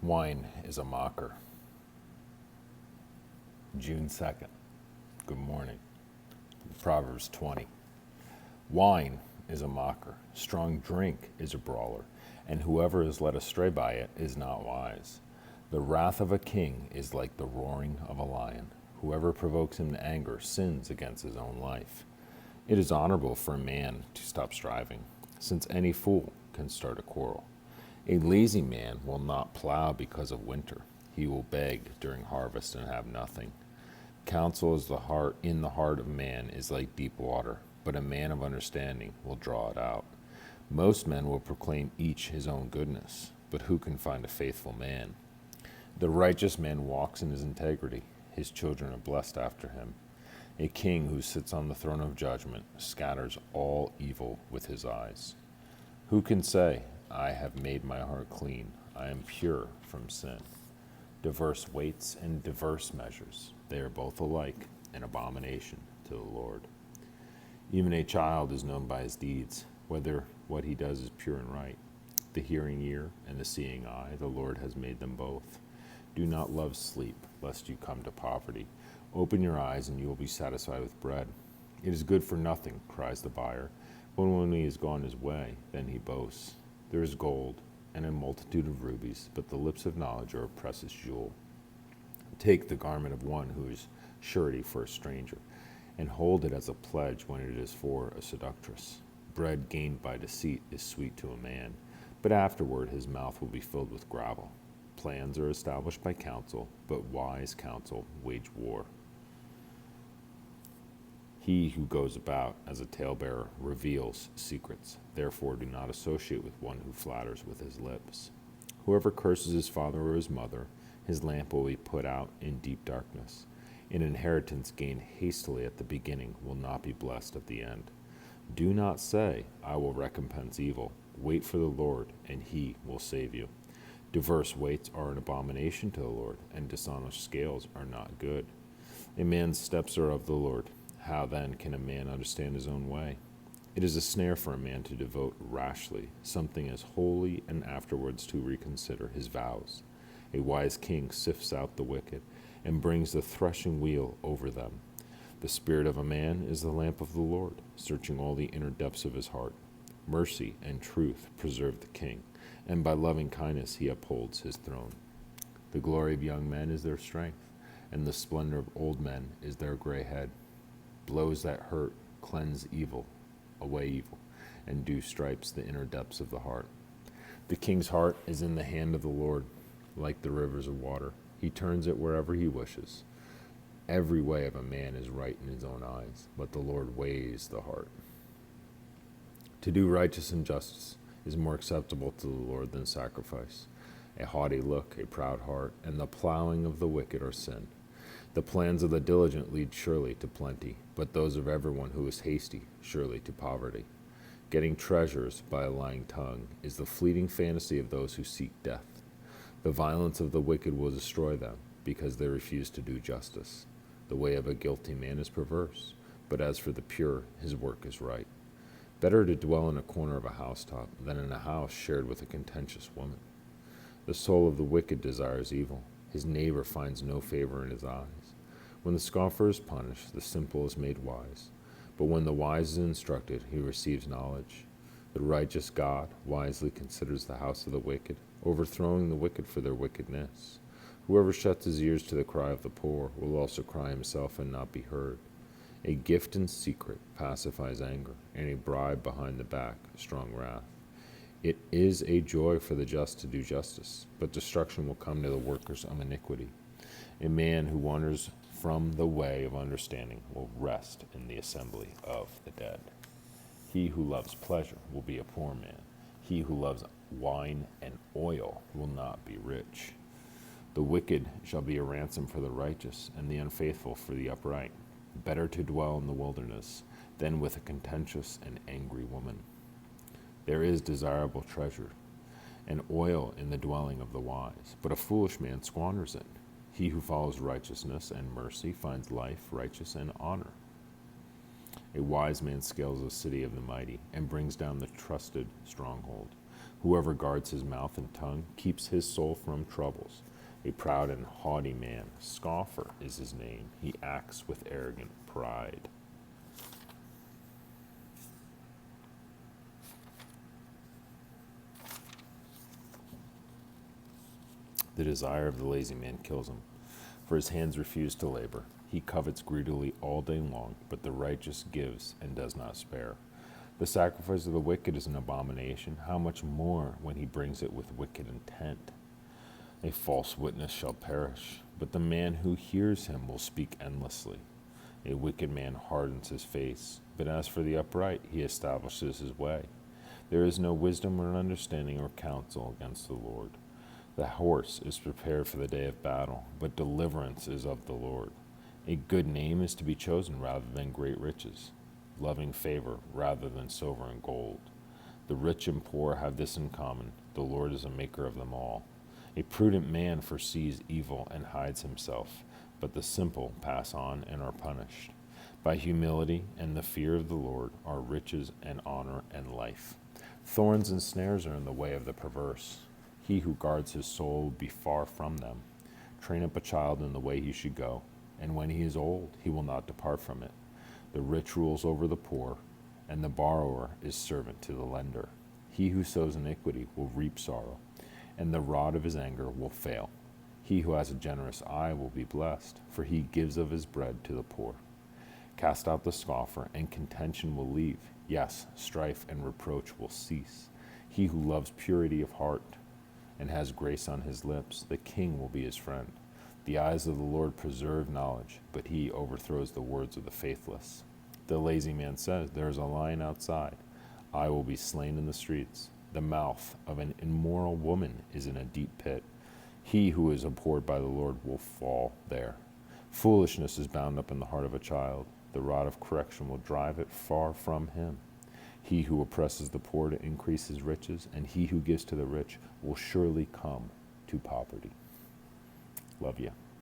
Wine is a mocker. June 2nd. Good morning. Proverbs 20. Wine is a mocker. Strong drink is a brawler, and whoever is led astray by it is not wise. The wrath of a king is like the roaring of a lion. Whoever provokes him to anger sins against his own life. It is honorable for a man to stop striving, since any fool can start a quarrel. A lazy man will not plow because of winter. He will beg during harvest and have nothing. Counsel is in the heart of man is like deep water, but a man of understanding will draw it out. Most men will proclaim each his own goodness, but who can find a faithful man? The righteous man walks in his integrity. His children are blessed after him. A king who sits on the throne of judgment scatters all evil with his eyes. Who can say, I have made my heart clean, I am pure from sin? Diverse weights and diverse measures, they are both alike, an abomination to the Lord. Even a child is known by his deeds, whether what he does is pure and right. The hearing ear and the seeing eye, the Lord has made them both. Do not love sleep, lest you come to poverty. Open your eyes, and you will be satisfied with bread. It is good for nothing, cries the buyer, but when he has gone his way, then he boasts. There is gold and a multitude of rubies, but the lips of knowledge are a precious jewel. Take the garment of one who is surety for a stranger, and hold it as a pledge when it is for a seductress. Bread gained by deceit is sweet to a man, but afterward his mouth will be filled with gravel. Plans are established by counsel, but wise counsel wage war. He who goes about as a talebearer reveals secrets. Therefore do not associate with one who flatters with his lips. Whoever curses his father or his mother, his lamp will be put out in deep darkness. An inheritance gained hastily at the beginning will not be blessed at the end. Do not say, I will recompense evil. Wait for the Lord, and he will save you. Diverse weights are an abomination to the Lord, and dishonest scales are not good. A man's steps are of the Lord. How then can a man understand his own way? It is a snare for a man to devote rashly something as holy and afterwards to reconsider his vows. A wise king sifts out the wicked and brings the threshing wheel over them. The spirit of a man is the lamp of the Lord, searching all the inner depths of his heart. Mercy and truth preserve the king, and by loving kindness he upholds his throne. The glory of young men is their strength, and the splendor of old men is their gray head. Blows that hurt cleanse away evil, and do stripes the inner depths of the heart. The king's heart is in the hand of the Lord, like the rivers of water. He turns it wherever he wishes. Every way of a man is right in his own eyes, but the Lord weighs the heart. To do righteousness and justice is more acceptable to the Lord than sacrifice. A haughty look, a proud heart, and the plowing of the wicked are sin. The plans of the diligent lead surely to plenty, but those of everyone who is hasty surely to poverty. Getting treasures by a lying tongue is the fleeting fantasy of those who seek death. The violence of the wicked will destroy them, because they refuse to do justice. The way of a guilty man is perverse, but as for the pure, his work is right. Better to dwell in a corner of a housetop than in a house shared with a contentious woman. The soul of the wicked desires evil. His neighbor finds no favor in his eyes. When the scoffer is punished, the simple is made wise. But when the wise is instructed, he receives knowledge. The righteous God wisely considers the house of the wicked, overthrowing the wicked for their wickedness. Whoever shuts his ears to the cry of the poor will also cry himself and not be heard. A gift in secret pacifies anger, and a bribe behind the back strong wrath. It is a joy for the just to do justice, but destruction will come to the workers of iniquity. A man who wanders from the way of understanding will rest in the assembly of the dead. He who loves pleasure will be a poor man. He who loves wine and oil will not be rich. The wicked shall be a ransom for the righteous, and the unfaithful for the upright. Better to dwell in the wilderness than with a contentious and angry woman. There is desirable treasure and oil in the dwelling of the wise, but a foolish man squanders it. He who follows righteousness and mercy finds life, righteousness, and honor. A wise man scales the city of the mighty and brings down the trusted stronghold. Whoever guards his mouth and tongue keeps his soul from troubles. A proud and haughty man, scoffer is his name. He acts with arrogant pride. The desire of the lazy man kills him, for his hands refuse to labor. He covets greedily all day long, but the righteous gives and does not spare. The sacrifice of the wicked is an abomination. How much more when he brings it with wicked intent? A false witness shall perish, but the man who hears him will speak endlessly. A wicked man hardens his face, but as for the upright, he establishes his way. There is no wisdom or understanding or counsel against the Lord. The horse is prepared for the day of battle, but deliverance is of the Lord. A good name is to be chosen rather than great riches, loving favor rather than silver and gold. The rich and poor have this in common: the Lord is a maker of them all. A prudent man foresees evil and hides himself, but the simple pass on and are punished. By humility and the fear of the Lord are riches and honor and life. Thorns and snares are in the way of the perverse. He who guards his soul will be far from them. Train up a child in the way he should go, and when he is old, he will not depart from it. The rich rules over the poor, and the borrower is servant to the lender. He who sows iniquity will reap sorrow, and the rod of his anger will fail. He who has a generous eye will be blessed, for he gives of his bread to the poor. Cast out the scoffer, and contention will leave. Yes, strife and reproach will cease. He who loves purity of heart and has grace on his lips, the king will be his friend. The eyes of the Lord preserve knowledge, but he overthrows the words of the faithless. The lazy man says, "There is a lion outside. I will be slain in the streets." The mouth of an immoral woman is in a deep pit. He who is abhorred by the Lord will fall there. Foolishness is bound up in the heart of a child. The rod of correction will drive it far from him. He who oppresses the poor to increase his riches, and he who gives to the rich will surely come to poverty. Love you.